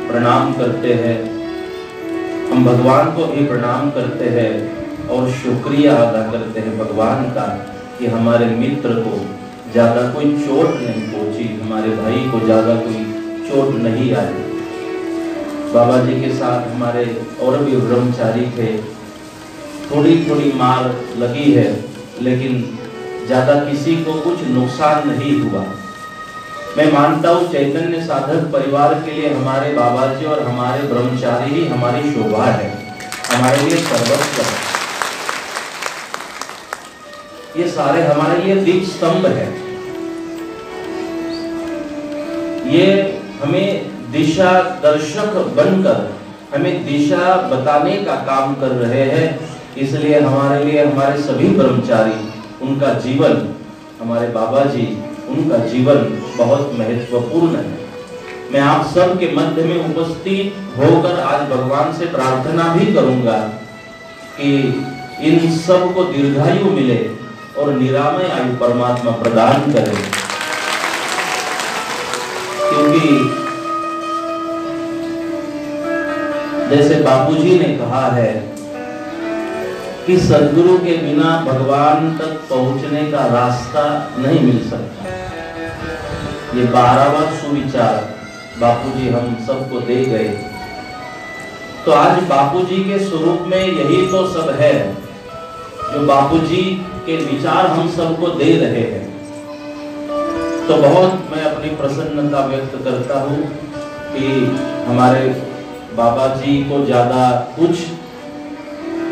प्रणाम करते हैं, हम भगवान को भी प्रणाम करते हैं और शुक्रिया अदा करते हैं भगवान का कि हमारे मित्र को ज़्यादा कोई चोट नहीं पहुंची, हमारे भाई को ज़्यादा कोई चोट नहीं आई। बाबा जी के साथ हमारे और भी ब्रह्मचारी थे, थोड़ी थोड़ी मार लगी है लेकिन ज़्यादा किसी को कुछ नुकसान नहीं हुआ। मैं मानता हूँ चैतन्य साधक परिवार के लिए हमारे बाबा जी और हमारे ब्रह्मचारी ही हमारी शोभा है, हमारे लिए सर्वस्व है। ये सारे हमारे लिए दीप स्तंभ है। ये हमें दिशा दर्शक बनकर हमें दिशा बताने का काम कर रहे हैं। इसलिए हमारे लिए हमारे सभी ब्रह्मचारी, उनका जीवन, हमारे बाबा जी, उनका जीवन बहुत महत्वपूर्ण है। मैं आप सब के मध्य में उपस्थित होकर आज भगवान से प्रार्थना भी करूंगा कि इन सब को दीर्घायु मिले और निरामय आयु परमात्मा प्रदान करे। क्योंकि जैसे बापूजी ने कहा है कि सद्गुरु के बिना भगवान तक पहुंचने का रास्ता नहीं मिल सकता। ये 12वां सुविचार बापूजी हम सबको दे गए। तो आज बापूजी के स्वरूप में यही तो सब है, जो बापूजी के विचार हम सबको दे रहे हैं। तो बहुत मैं अपनी प्रसन्नता व्यक्त करता हूँ कि हमारे बाबा जी को ज्यादा कुछ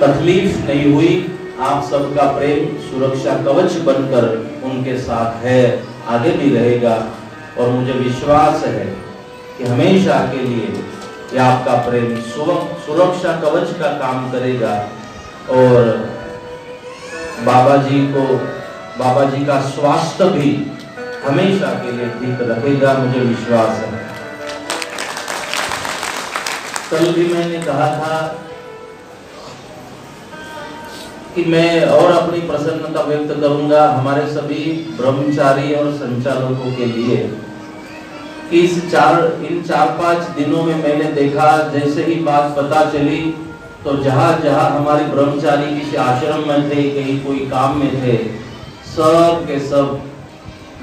तकलीफ नहीं हुई। आप सबका प्रेम सुरक्षा कवच बनकर उनके साथ है, आगे भी रहेगा और मुझे विश्वास है कि हमेशा के लिए ये आपका प्रेम सुरक्षा कवच का काम करेगा और बाबा जी का स्वास्थ्य भी हमेशा के लिए ठीक रखेगा, मुझे विश्वास है। कल भी मैंने कहा था कि मैं और अपनी प्रसन्नता व्यक्त करूंगा हमारे सभी ब्रह्मचारी और संचालकों के लिए कि इन 4-5 दिनों में मैंने देखा, जैसे ही बात पता चली तो जहां जहां हमारे ब्रह्मचारी किसी आश्रम में थे, कहीं कोई काम में थे, सब के सब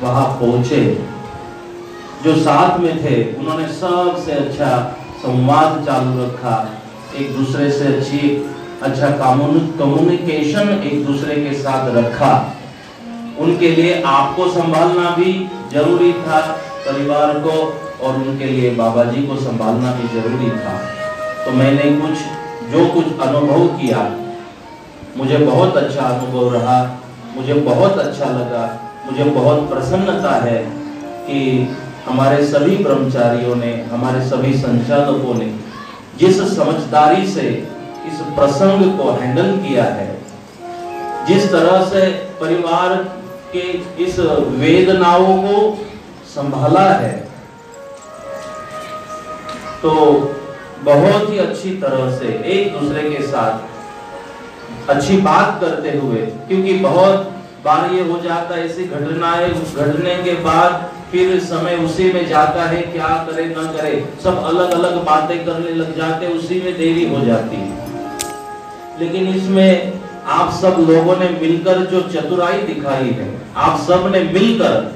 वहां पहुंचे। जो साथ में थे उन्होंने सबसे अच्छा संवाद चालू रखा, एक दूसरे से अच्छा कम्युनिकेशन एक दूसरे के साथ रखा। उनके लिए आपको संभालना भी जरूरी था, परिवार को, और उनके लिए बाबा जी को संभालना भी जरूरी था। तो मैंने जो कुछ अनुभव किया, मुझे बहुत अच्छा अनुभव रहा, मुझे बहुत अच्छा लगा, मुझे बहुत प्रसन्नता है कि हमारे सभी ब्रह्मचारियों ने, हमारे सभी संचालकों ने जिस समझदारी से इस प्रसंग को हैंडल किया है, जिस तरह से परिवार के इस वेदनाओं को संभाला है, तो बहुत ही अच्छी तरह से एक दूसरे के साथ अच्छी बात करते हुए, क्योंकि बहुत बार ये हो जाता है ऐसी घटनाएं घटने के बाद फिर समय उसी में जाता है, क्या करे ना करे, सब अलग अलग बातें करने लग जाते, उसी में देरी हो जाती है। लेकिन इसमें आप सब लोगों ने मिलकर जो चतुराई दिखाई है, आप सब ने मिलकर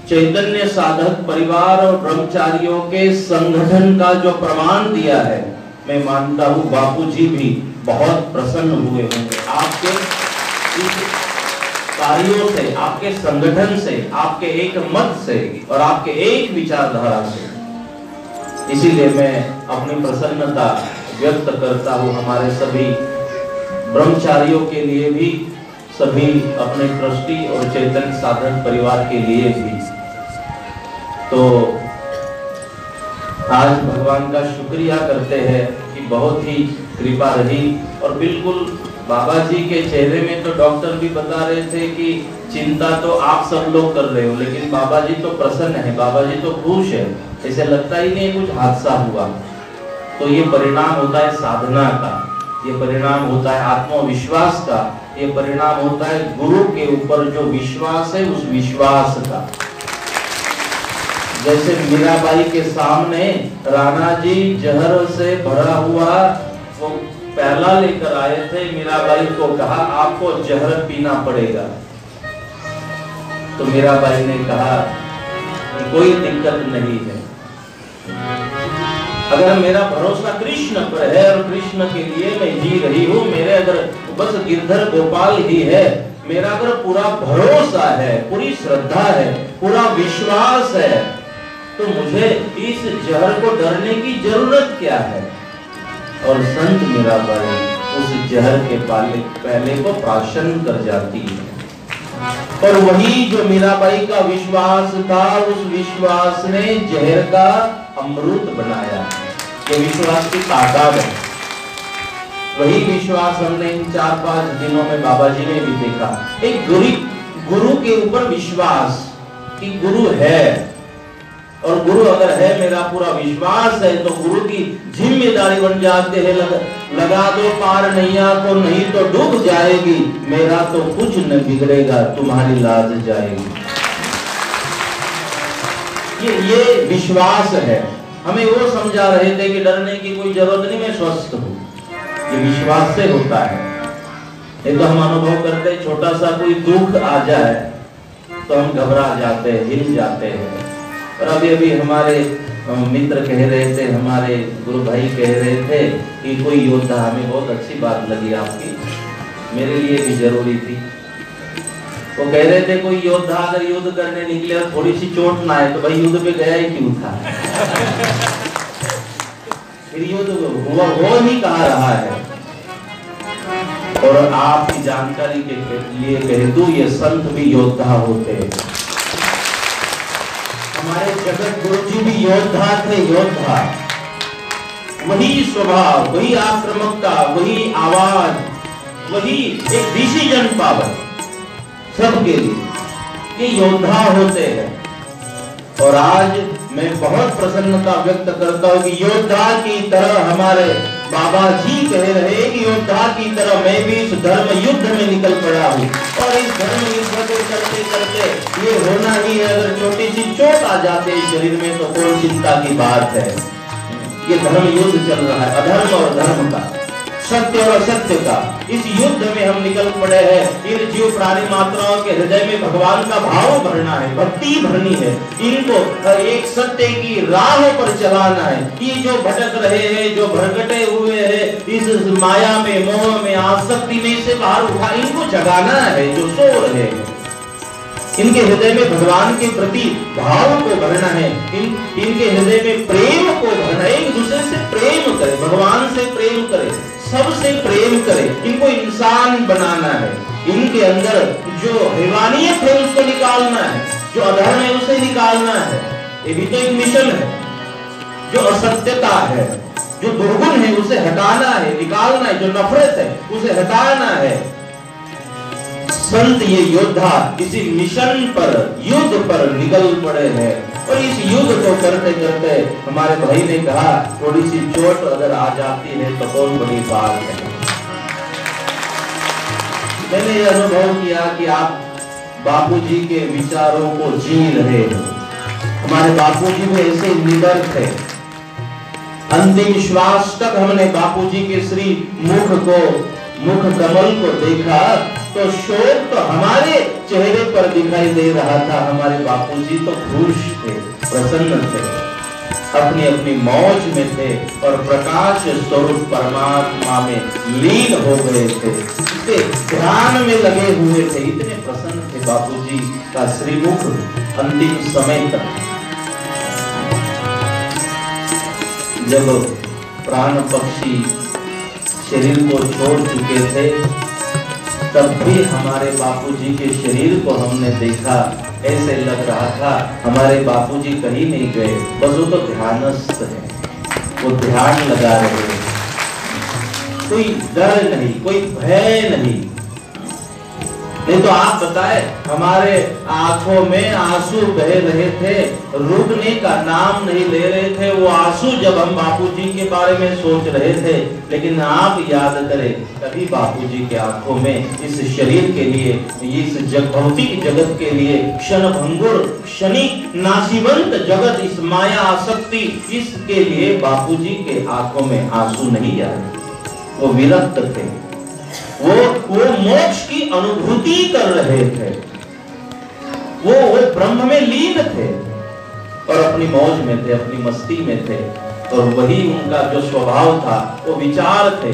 चैतन्य साधक परिवार और ब्रह्मचारियों के संगठन का जो प्रमाण दिया है, मैं मानता हूँ बापूजी भी बहुत प्रसन्न हुए होंगे आपके इस कार्यों से, आपके संगठन से, आपके एक मत से और आपके एक विचारधारा से। इसीलिए मैं अपनी प्रसन्नता व्यक्त करता हूँ हमारे सभी ब्रह्मचारियों के लिए भी, सभी अपने ट्रस्टी और चैतन्य साधक परिवार के लिए भी। तो आज भगवान का शुक्रिया करते हैं कि बहुत ही कृपा रही। और बिल्कुल बाबा जी के चेहरे में तो डॉक्टर भी बता रहे थे कि चिंता तो आप सब लोग कर रहे हो, लेकिन बाबा जी तो प्रसन्न है, बाबा जी तो खुश है, ऐसे लगता ही नहीं कुछ हादसा हुआ। तो ये परिणाम होता है साधना का, ये परिणाम होता है आत्मविश्वास का, ये परिणाम होता है गुरु के ऊपर जो विश्वास है उस विश्वास का। जैसे मीराबाई के सामने राणा जी जहर से भरा हुआ वो प्याला लेकर आए थे, मीराबाई को कहा आपको जहर पीना पड़ेगा। तो मीराबाई ने कहा कि कोई दिक्कत नहीं है, अगर मेरा भरोसा कृष्ण पर है और कृष्ण के लिए मैं जी रही हूँ, मेरे अगर बस गिरधर गोपाल ही है, मेरा अगर पूरा भरोसा है, पूरी श्रद्धा है, पूरा विश्वास है, तो मुझे इस जहर को डरने की जरूरत क्या है। और संत मीराबाई उस जहर के प्याले को प्राशन कर जाती है। और वही जो मीराबाई का विश्वास था, उस विश्वास ने जहर का अमृत बनाया। ये विश्वास की ताकत है। वही विश्वास हमने इन 4-5 दिनों में बाबा जी ने भी देखा। एक गुरु के ऊपर विश्वास कि गुरु है, और गुरु अगर है, मेरा पूरा विश्वास है, तो गुरु की जिम्मेदारी बन जाते हैं, लगा दो पार नैया को, नहीं तो डूब जाएगी, मेरा तो कुछ न बिगड़ेगा, तुम्हारी लाज जाएगी। ये विश्वास है। हमें वो समझा रहे थे कि डरने की कोई जरूरत नहीं, मैं स्वस्थ हूँ। ये विश्वास से होता है। ये तो हम अनुभव करते हैं, छोटा सा कोई दुख आ जाए तो हम घबरा जाते हैं, हिल जाते हैं। और अभी हमारे मित्र कह रहे थे, हमारे गुरु भाई कह रहे थे कि कोई योद्धा, हमें बहुत अच्छी बात लगी आपकी, मेरे लिए भी जरूरी थी। वो कह रहे थे कोई योद्धा अगर युद्ध करने निकले और थोड़ी सी चोट ना आए तो भाई युद्ध पे गया ही क्यों था। फिर युद्ध हुआ वो नहीं कहा रहा है। और आपकी जानकारी के लिए कह दूं, ये संत भी योद्धा होते हैं। हमारे जगत गुरु जी भी योद्धा थे, योद्धा। वही स्वभाव, वही आक्रामकता, वही आवाज, वही एक डिसीजन पावर सबके लिए, ये योद्धा होते हैं। और आज मैं बहुत प्रसन्नता व्यक्त करता हूँ कि योद्धा की तरह हमारे बाबा जी कह रहे हैं कि योद्धा की तरह मैं भी इस धर्म युद्ध में निकल पड़ा हूँ। और इस धर्म युद्ध को करते करते ये होना ही है, अगर छोटी सी चोट आ जाते है शरीर में तो कोई चिंता की बात है। ये धर्म युद्ध चल रहा है, अधर्म और धर्म का, सत्य और असत्य का। इस युद्ध में हम निकल पड़े हैं। इन जीव प्राणी मात्राओं के हृदय में भगवान का भाव भरना है, भक्ति भरनी है, इनको एक सत्य की राह पर चलाना है। ये जो भटक रहे हैं, जो भरकटे हुए हैं, इस माया में, मोह में, आसक्ति में से बाहर उठा, इनको जगाना है। जो सो रहे हैं, इनके हृदय में भगवान के प्रति भाव को भरना है, इनके हृदय में प्रेम को भरना है। एक दूसरे से प्रेम करे, भगवान से प्रेम करे, सबसे प्रेम करे, इनको इंसान बनाना है। इनके अंदर जो हैवानियत है उसको निकालना है, जो अधर्म है उसे निकालना है। ये भी तो एक मिशन है। जो असत्यता है, जो दुर्गुण है उसे हटाना है, निकालना है। जो नफरत है उसे हटाना है। संत ये योद्धा इसी मिशन पर, युद्ध पर निकल पड़े हैं। और इस युद्ध को करते करते हमारे भाई ने कहा थोड़ी सी चोट अगर आ जाती है तो बहुत बड़ी बात है। मैंने ये अनुभव किया कि आप बापूजी के विचारों को जी रहे हो। हमारे बापूजी भी ऐसे निडर थे। अंतिम श्वास तक हमने बापूजी के श्री मुख कमल को देखा तो शोक तो हमारे चेहरे पर दिखाई दे रहा था। हमारे बापूजी तो खुश थे, प्रसन्न थे, अपनी अपनी मौज में थे और प्रकाश स्वरूप परमात्मा में लीन हो गए थे। इसके ध्यान में लगे हुए थे, इतने प्रसन्न थे बापूजी का श्रीमुख अंतिम समय तक। जब प्राण पक्षी शरीर को छोड़ चुके थे तब भी हमारे बापूजी के शरीर को हमने देखा, ऐसे लग रहा था हमारे बापूजी कहीं नहीं गए, बस वो तो ध्यानस्थ है, वो ध्यान लगा रहे हैं। कोई डर नहीं, कोई भय नहीं। नहीं तो आप बताए, हमारे आंखों में आंसू बह रहे थे, रुकने का नाम नहीं ले रहे थे वो आंसू, जब हम बापूजी के बारे में सोच रहे थे। लेकिन आप याद करें, कभी बापूजी के आंखों में इस शरीर के लिए, इस भौतिक जगत के लिए, क्षण भंगुर क्षणिक नासीबंद जगत, इस माया आसक्ति, इसके लिए बापूजी के आंखों में आंसू नहीं आए। वो विरक्त थे, वो मोक्ष की अनुभूति कर रहे थे, वो ब्रह्म में लीन थे और अपनी मौज में थे, अपनी मस्ती में थे। और वही उनका जो स्वभाव था, वो विचार थे,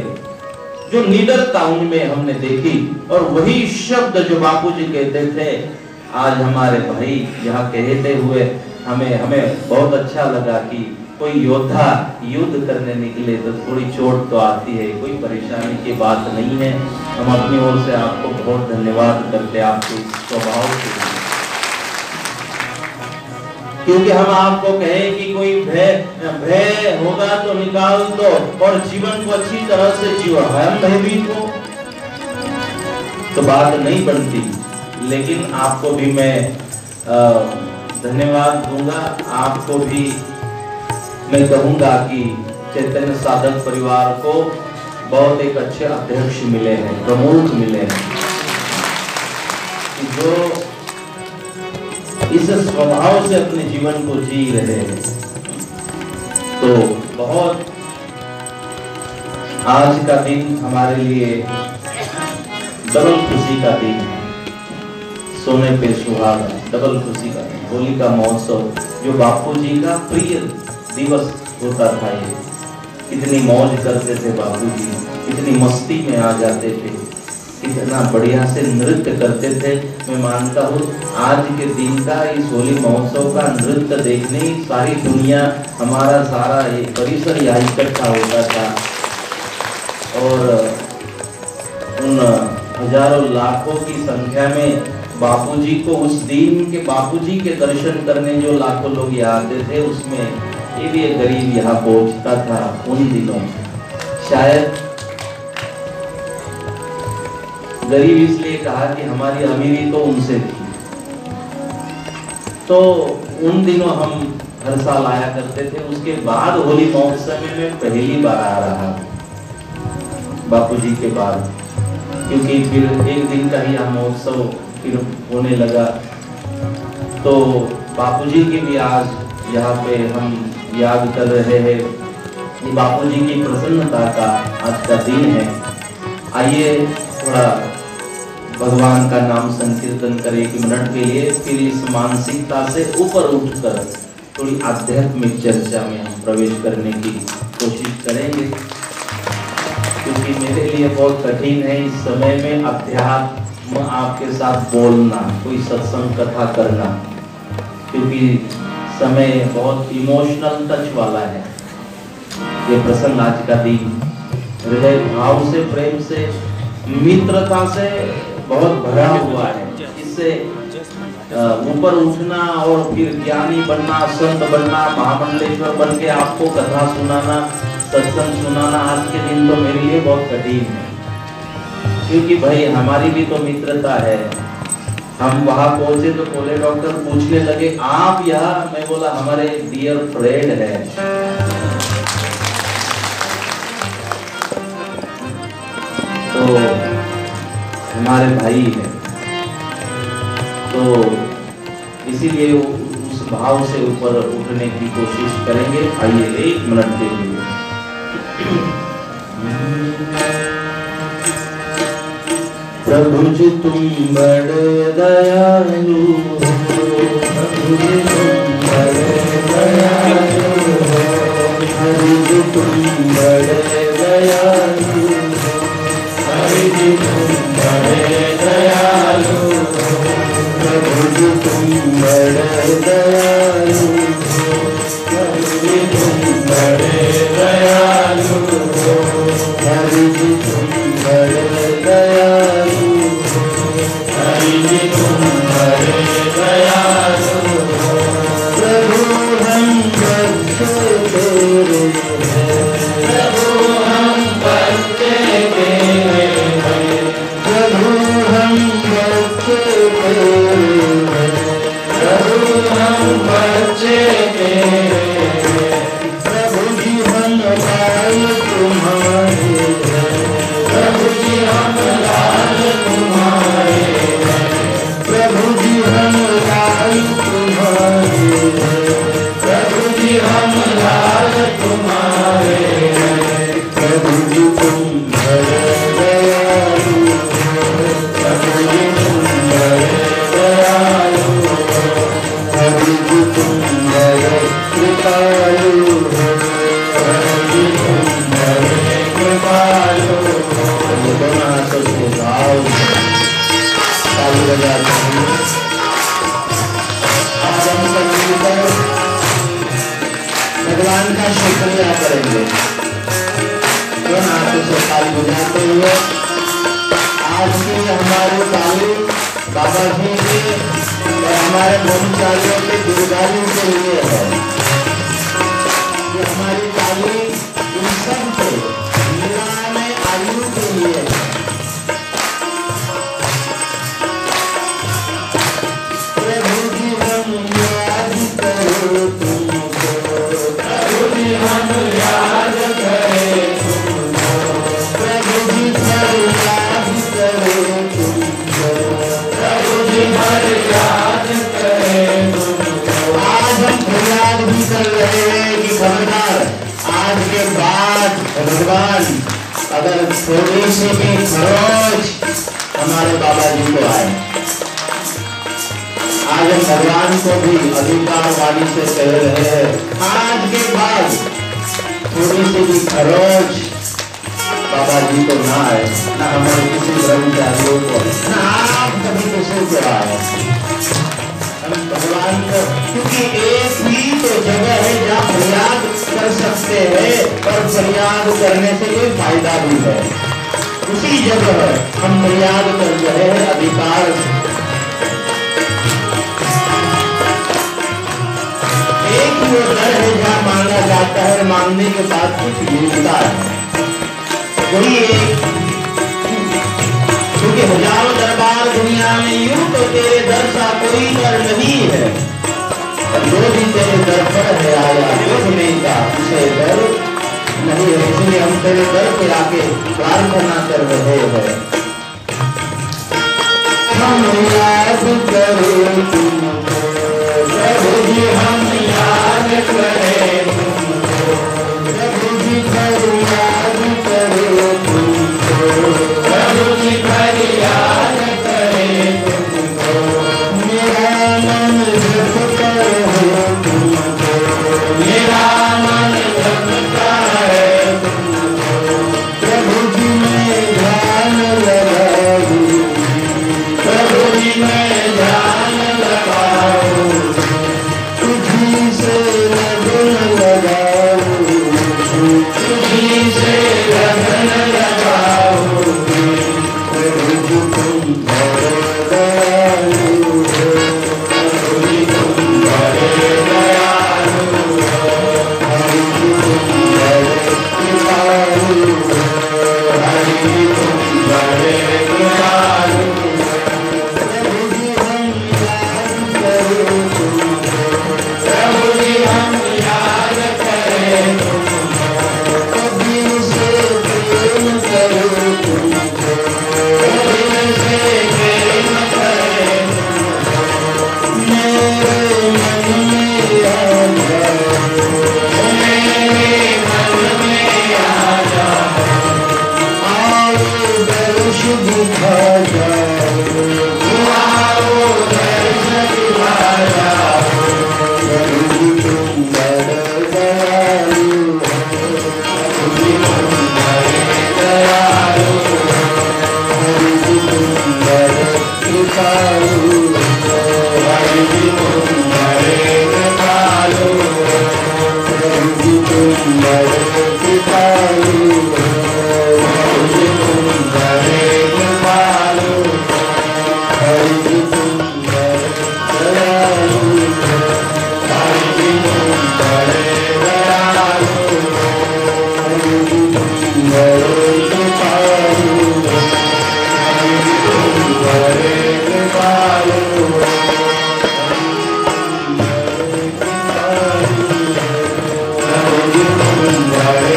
जो निडरता उनमें हमने देखी। और वही शब्द जो बापूजी कहते थे, आज हमारे भाई यहाँ कहते हुए हमें बहुत अच्छा लगा कि कोई योद्धा युद्ध करने निकले तो थोड़ी चोट तो आती है, कोई परेशानी की बात नहीं है। हम अपनी ओर से आपको बहुत धन्यवाद करते हैं आपके स्वभाव के लिए, क्योंकि हम आपको कहें कि कोई भय होगा तो निकाल दो और जीवन को अच्छी तरह से जियो, हम भयभीत हो तो बात नहीं बनती। लेकिन आपको भी मैं धन्यवाद दूंगा, आपको भी मैं कहूंगा कि चैतन्य साधक परिवार को बहुत एक अच्छे अध्यक्ष मिले हैं, प्रमुख मिले हैं, जो इस स्वभाव से अपने जीवन को जी रहे हैं। तो बहुत आज का दिन हमारे लिए डबल खुशी का दिन है, सोने पे सुहागा, डबल खुशी का दिन, होली का महोत्सव, जो बापूजी का प्रिय दिवस होता था। ये कितनी मौज करते थे बापूजी, कितनी मस्ती में आ जाते थे, कितना बढ़िया से नृत्य करते थे। मैं मानता हूँ आज के दिन का इस होली महोत्सव का नृत्य देखने सारी दुनिया, हमारा सारा ये परिसर यहाँ इकट्ठा होता था और उन हजारों लाखों की संख्या में बापूजी को, उस दिन के बापूजी के दर्शन करने जो लाखों लोग यहाँ आते थे, उसमें ये भी एक गरीब यहाँ पहुंचता था उन दिनों। शायद गरीब इसलिए कहा कि हमारी अमीरी तो उनसे थी, तो उन दिनों हम हर साल आया करते थे। उसके बाद होली महोत्सव में मैं पहली बार आ रहा बापूजी के बाद, क्योंकि फिर एक दिन का ही यह महोत्सव फिर होने लगा। तो बापूजी की भी आज यहाँ पे हम याद कर रहे हैं, ये बापूजी की प्रसन्नता का आज का दिन है। आइए थोड़ा भगवान का नाम संकीर्तन करें 1 मिनट के लिए, फिर इस मानसिकता से ऊपर उठकर थोड़ी आध्यात्मिक चर्चा में हम प्रवेश करने की कोशिश करेंगे, क्योंकि मेरे लिए बहुत कठिन है इस समय में अध्यात्म आपके साथ बोलना, कोई सत्संग कथा करना, क्योंकि समय बहुत इमोशनल टच वाला है। ये प्रसंग आज का दिन हृदय भाव से, प्रेम से, मित्रता से बहुत भरा हुआ है। इससे ऊपर उठना और फिर ज्ञानी बनना, संत बनना, महामंडलेश्वर बन के आपको कथा सुनाना, सत्संग सुनाना आज के दिन तो मेरे लिए बहुत कठिन है, क्योंकि भाई हमारी भी तो मित्रता है। हम वहां पहुंचे तो बोले, डॉक्टर पूछने लगे आप यहाँ? मैं बोला हमारे डियर फ्रेंड है। तो हमारे भाई है, तो इसीलिए उस भाव से ऊपर उठने की कोशिश करेंगे। आइए 1 मिनट के लिए। प्रभु जी तुम बड़े दयालु हो, प्रभु जी तुम बड़े दयालु हो, हरि जी तुम बड़े दयालु हो, हरि जी तुम बड़े दयालु हो, प्रभु जी तुम बड़े दयालु हो, हरि जी तुम बड़े दयालु हो, हरि जी तुम बड़े दयालु हो, हरि जी तुम बड़े दयालु हो। प्रभु हम बच्चे तेरे हैं, प्रभु हम बच्चे तेरे हैं, प्रभु हम लाल तुम्हारे प्रभु जी हम लाल तुम्हारे प्रभु जी हम लाल तुम्हारे प्रभु जी हम लाल तुम्हारे प्रभु जी तुम बड़े दयालु प्रभु जी तुम बड़े दयालु प्रभु जी तुम बड़े कृपालु प्रभु जी तुम बड़े कृपालु। दोनों हाथों से भाव ताली बजाते हैं। आज हम सब मिलकर भगवान का शुक्रिया करेंगे। दोनों हाथों से ताली बजाते हुए आज की हमारी ताली बाबा जी की और हमारे ब्रह्मचारियों के दीर्घायु के लिए है। ये हमारी ताली इन सब के निरामय आयु के लिए है। प्रभु जी हम याद करो तुमको प्रभु जी हम याद करें तुमको प्रभु जी हर याद करो तुमको प्रभु जी हर याद करें तुमको। आज हम फरियाद भी कर रहे हैं कि खबरदार आज के बाद भगवान अगर थोड़ी सी भी खरोच हमारे बाबा जी को आए, आज हम भगवान को भी अधिकार वाणी से कह रहे हैं आज के बाद थोड़ी सी भी खरोच बाबा जी को ना आए, ना हमारे किसी ब्रह्मचारियों को, ना आप कभी किसी को आए। हम भगवान को, क्योंकि एक ही तो जगह है जहाँ फरियाद कर सकते हैं और फरियाद करने से कोई फायदा भी है, उसी जगह हम फरियाद कर रहे हैं अधिकार से। एक वो दर है जहाँ मांगा जाता है, मांगने के बाद कुछ मिलता है, वही एक। क्योंकि हजारों दरबार दुनिया में यूं तो तेरे दर सा कोई दर नहीं है, और जो भी तेरे दर पर है आया देखने का उसे दर नहीं है। इसलिए हम तेरे दर पे आके प्रार्थना कर रहे हैं। हम याद करो तुमको प्रभु जी हम याद करें तुमको प्रभु जी हर याद करो तुमको प्रभु जी हर याद करें तुमको। मेरा मन जपता है तुमको मेरा मन जपता है तुमको प्रभु जी मैं ध्यान लगाऊं प्रभु जी मैं ध्यान लगाऊं तुझी से लगन लगाऊं तुझी से लगन लगाऊं प्रभु जी तुम बड़े दयालु प्रभु जी तुम बड़े दयालु हरि जी तुम बड़े कृपालु हरि जी तुम बड़े कृपालु। प्रभु जी हम याद करो तुमको प्रभु जी हम याद करें तुमको कभी से प्रेम करो तुमको कभी से प्रेम करें तुमको। मेरे मन में आ जाओ मेरे मन में आ जाओ आओ दर्श दिखा जाओ आओ दर्श दिखा जाओ प्रभु जी तुम बड़े दयालु प्रभु जी तुम बड़े दयालु हरि जी तुम बड़े कृपालु हरि जी तुम बड़े कृपालु प्रभु जी तुम बड़े कृपालु प्रभु जी तुम बड़े कृपालु हरि जी तुम बड़े दयालु हरि जी तुम बड़े दयालु हरि जी तुम बड़े कृपालु हरि जी तुम बड़े कृपालु हरि जी तुम बड़े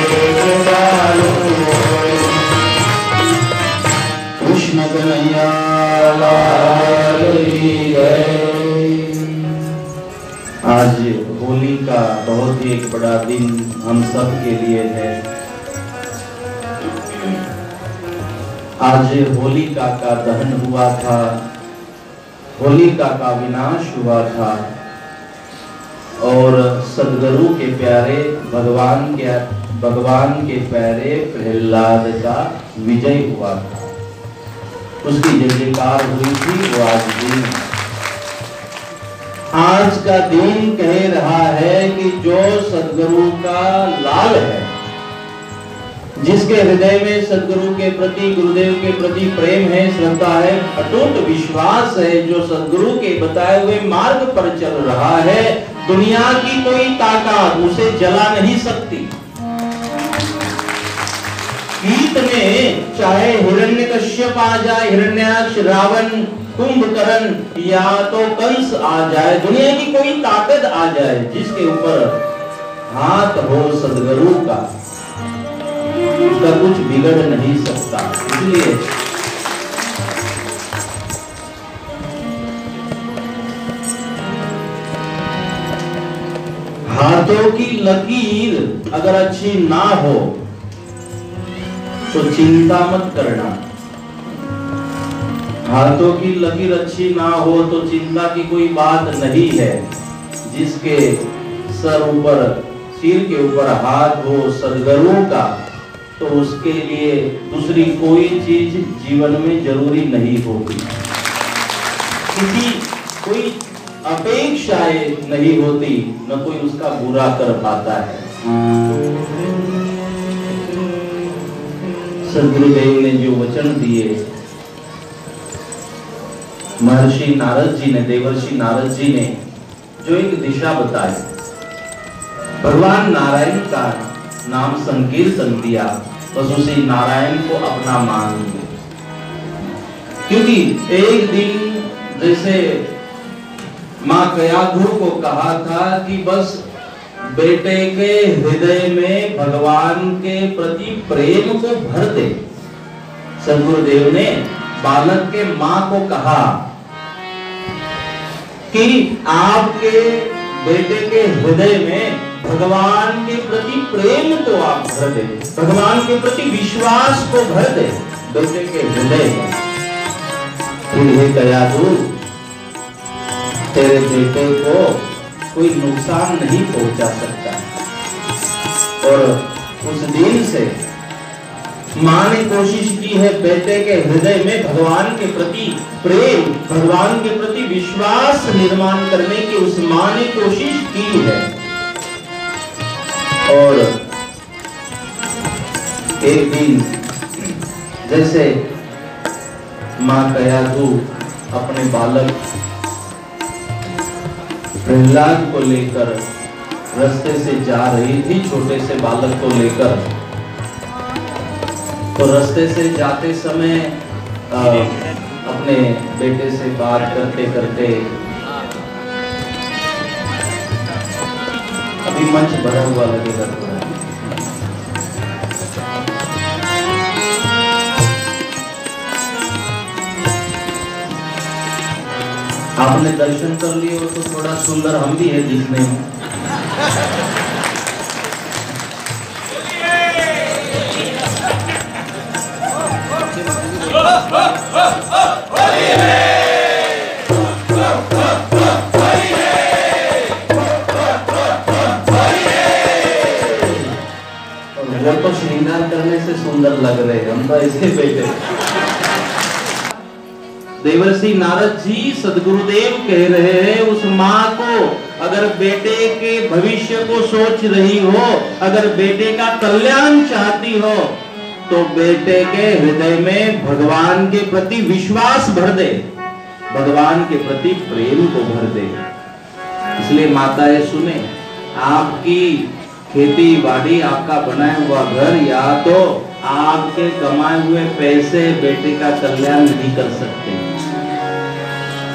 का बहुत ही एक बड़ा दिन हम सब के लिए है। आज होलिका का दहन हुआ था, होलिका का विनाश हुआ था और सदगुरु के प्यारे भगवान के प्यारे प्रहलाद का विजय हुआ था। उसकी जय जयकार हुई थी। वो आज का दिन कह रहा है कि जो सदगुरु का लाल है, जिसके हृदय में सदगुरु के प्रति, गुरुदेव के प्रति प्रेम है, श्रद्धा है, अटूट विश्वास है, जो सदगुरु के बताए हुए मार्ग पर चल रहा है, दुनिया की कोई ताकत उसे जला नहीं सकती। गीत में चाहे हिरण्यकश्यप आ जाए, हिरण्याक्ष, रावण, कुंभकर्ण या तो कंस आ जाए, दुनिया की कोई ताकत आ जाए, जिसके ऊपर हाथ हो सदगुरु का, उसका कुछ बिगड़ नहीं सकता। इसलिए हाथों की लकीर अगर अच्छी ना हो तो चिंता मत करना। हाथों की लकीर अच्छी ना हो तो चिंता की कोई बात नहीं है। जिसके सिर के ऊपर हाथ हो सदगुरु का, तो उसके लिए दूसरी कोई चीज जीवन में जरूरी नहीं होगी। किसी कोई अपेक्षाएं नहीं होती, न कोई उसका बुरा कर पाता है। सदगुरुदेव ने जो वचन दिए, महर्षि नारद जी ने, देवर्षि नारद जी ने जो एक दिशा बताई, भगवान नारायण का नाम संकीर्तन दिया, बस उसी नारायण को अपना मान लिया। क्योंकि एक दिन जैसे माँ कयाधु को कहा था कि बस बेटे के हृदय में भगवान के प्रति प्रेम को भर दे, सदगुरुदेव ने बालक के माँ को कहा कि आपके बेटे के हृदय में भगवान के प्रति प्रेम को आप भर दे, भगवान के प्रति विश्वास को भर दे बेटे के हृदय में। फिर हे कयाधु, तेरे बेटे को कोई नुकसान नहीं पहुंचा सकता। और उस दिन से माँ ने कोशिश की है बेटे के हृदय में भगवान के प्रति प्रेम, भगवान के प्रति विश्वास निर्माण करने की उस माँ ने कोशिश की है। और एक दिन जैसे माँ कयाधु अपने बालक प्रहलाद को लेकर रास्ते से जा रही थी, छोटे से बालक को लेकर, तो रास्ते से जाते समय अपने बेटे से बात करते करते, अभी मंच भरा हुआ लगेगा थोड़ा, आपने दर्शन कर लिए हो तो थोड़ा सुंदर हम भी है दिखने में। वो तो श्रृंगार करने से सुंदर लग रहे हैं, हम तो ऐसे बैठे। देवर्षि नारद जी सदगुरुदेव कह रहे हैं उस माँ को, अगर बेटे के भविष्य को सोच रही हो, अगर बेटे का कल्याण चाहती हो, तो बेटे के हृदय में भगवान के प्रति विश्वास भर दे, भगवान के प्रति प्रेम को भर दे। इसलिए माताएं सुने, आपकी खेती बाड़ी, आपका बनाया हुआ घर या तो आपके कमाए हुए पैसे बेटे का कल्याण नहीं कर सकते,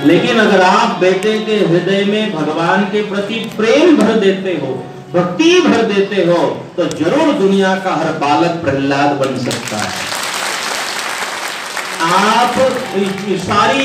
लेकिन अगर आप बेटे के हृदय में भगवान के प्रति प्रेम भर देते हो, भक्ति भर देते हो, तो जरूर दुनिया का हर बालक प्रहलाद बन सकता है। आप सारी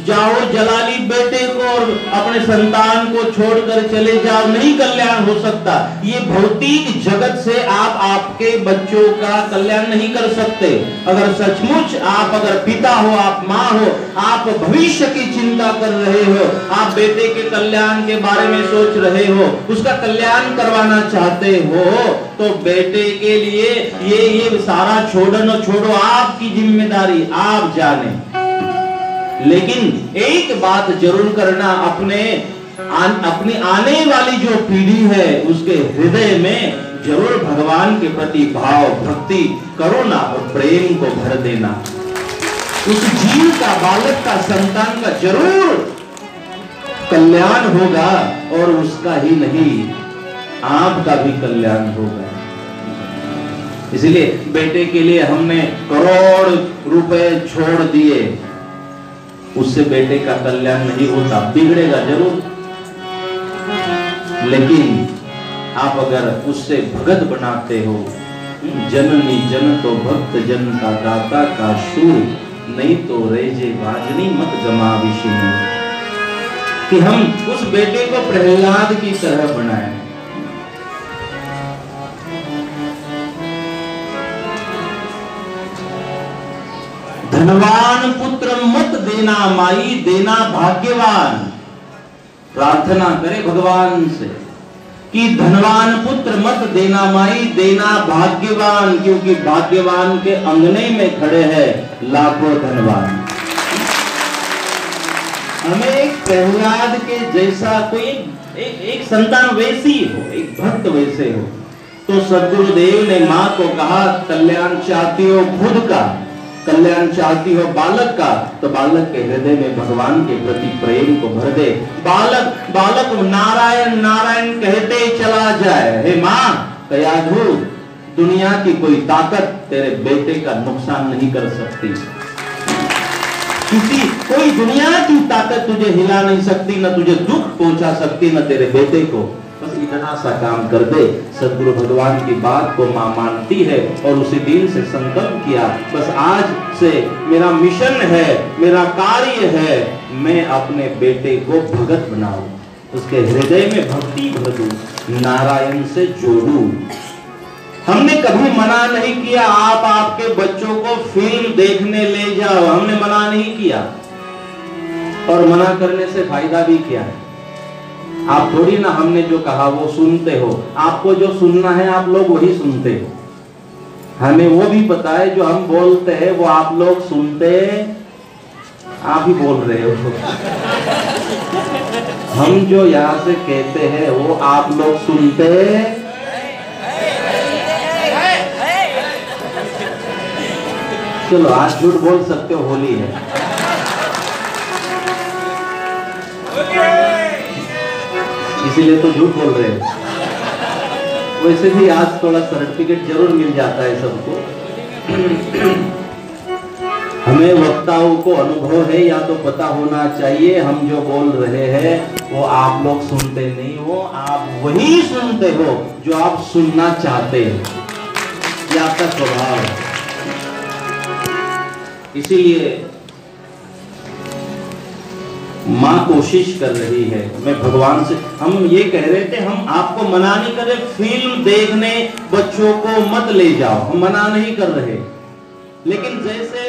जाओ जलाली बेटे को और अपने संतान को छोड़कर चले जाओ, नहीं कल्याण हो सकता। ये भौतिक जगत से आप आपके बच्चों का कल्याण नहीं कर सकते। अगर सचमुच आप अगर पिता हो, आप माँ हो, आप भविष्य की चिंता कर रहे हो, आप बेटे के कल्याण के बारे में सोच रहे हो, उसका कल्याण करवाना चाहते हो, तो बेटे के लिए ये सारा छोड़ो, आपकी जिम्मेदारी, आप जाने। लेकिन एक बात जरूर करना, अपनी आने वाली जो पीढ़ी है उसके हृदय में जरूर भगवान के प्रति भाव, भक्ति, करुणा और प्रेम को भर देना। उस जीव का, बालक का, संतान का जरूर कल्याण होगा, और उसका ही नहीं आपका भी कल्याण होगा। इसलिए बेटे के लिए हमने करोड़ रुपए छोड़ दिए, उससे बेटे का कल्याण नहीं होता, बिगड़ेगा जरूर। लेकिन आप अगर उससे भगत बनाते हो, जननी जन तो भक्त जन का दाता का शूर, नहीं तो रेजे वाजनी मत गमा विष्णु, कि हम उस बेटे को प्रहलाद की तरह बनाएं। धनवान पुत्र मत देना माई, देना भाग्यवान। प्रार्थना करे भगवान से कि धनवान पुत्र मत देना माई, देना भाग्यवान, क्योंकि भाग्यवान के अंगने में खड़े हैं लाखों धनवान। हमें एक प्रहलाद के जैसा कोई एक संतान वैसी हो, एक भक्त वैसे हो। तो सद्गुरुदेव ने माँ को कहा, कल्याण चाहती हो खुद का, कल्याण चाहती हो बालक का, तो बालक के हृदय में भगवान के प्रति प्रेम को भर दे। बालक नारायण नारायण कहते चला जाए। हे माँ कयाधु, दुनिया की कोई ताकत तेरे बेटे का नुकसान नहीं कर सकती। कोई दुनिया की ताकत तुझे हिला नहीं सकती, न तुझे दुख पहुंचा सकती, न तेरे बेटे को। बस इतना सा काम कर दे। सद्गुरु भगवान की बात को मां मानती है और उसी दिन से संकल्प किया, बस आज से मेरा मिशन है, मेरा कार्य है, मैं अपने बेटे को भगत बनाऊं, उसके हृदय में भक्ति भर दूं, नारायण से जोड़ूं। हमने कभी मना नहीं किया आप आपके बच्चों को फिल्म देखने ले जाओ, हमने मना नहीं किया। और मना करने से फायदा भी क्या है? आप थोड़ी ना हमने जो कहा वो सुनते हो, आपको जो सुनना है आप लोग वही सुनते हो। हमें वो भी पता है जो हम बोलते हैं वो आप लोग सुनते, आप ही बोल रहे हो। हम जो यहाँ से कहते हैं वो आप लोग सुनते, चलो आज झूठ बोल सकते हो, होली है। इसीलिए तो झूठ बोल रहे हो। वैसे भी आज थोड़ा सर्टिफिकेट जरूर मिल जाता है सबको। हमें वक्ताओं को अनुभव है या तो पता होना चाहिए हम जो बोल रहे हैं वो आप लोग सुनते नहीं हो, आप वही सुनते हो जो आप सुनना चाहते हो, ये आपका स्वभाव है। इसीलिए माँ कोशिश कर रही है, मैं भगवान से, हम ये कह रहे थे हम आपको मना नहीं कर रहे, फिल्म देखने बच्चों को मत ले जाओ, हम मना नहीं कर रहे, लेकिन जैसे